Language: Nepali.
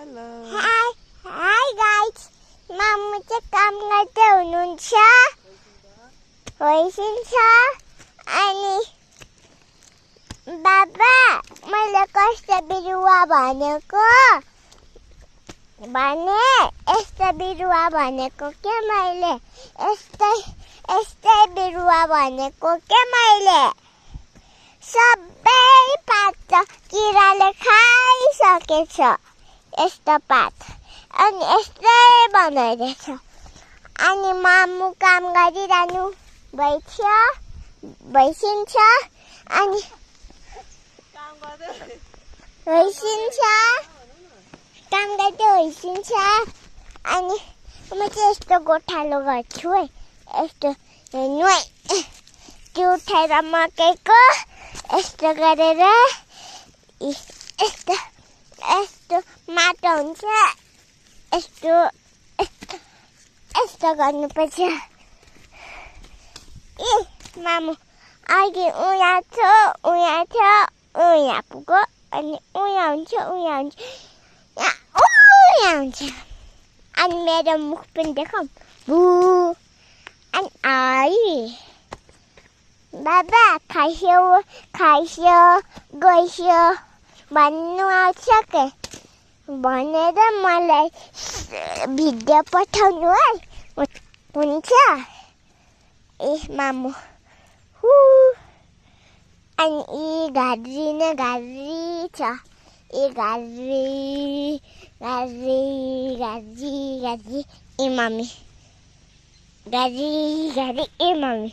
Hello. हाय गाइस, मामुचे काम करते हुनुहुन्छ होइसिन्छ अनि बाबा मैले कस्तो बिरुवा भनेको भने यस्तो बिरुवा भनेको के मैले यस्तै बिरुवा भनेको के मैले सबै पात त किराले खाइसकेछ यस्तो पात अनि यस्तै बनाइरहेछ अनि मामु काम गरिरहनु भइसिन्छ अनि काम गर्दै होइसिन्छ अनि म चाहिँ यस्तो गोठालो गर्छु है यस्तो हेर्नु है त्यो उठाएर मकैको यस्तो गरेर यस्तो माटो हुन्छ यस्तो गर्नुपर्छ ए मामु अघि उहाँ पुग्यो अनि उहाँ हुन्छ अनि मेरो मुख पनि देखाउँ भू अनि आई बाबा खाइस्यो गइस्यो भन्नु आउँछ के भनेर मलाई भिडियो पठाउनु है हुन्छ ए मामु अनि घारी छ घारी ए मामी घारी ए मामी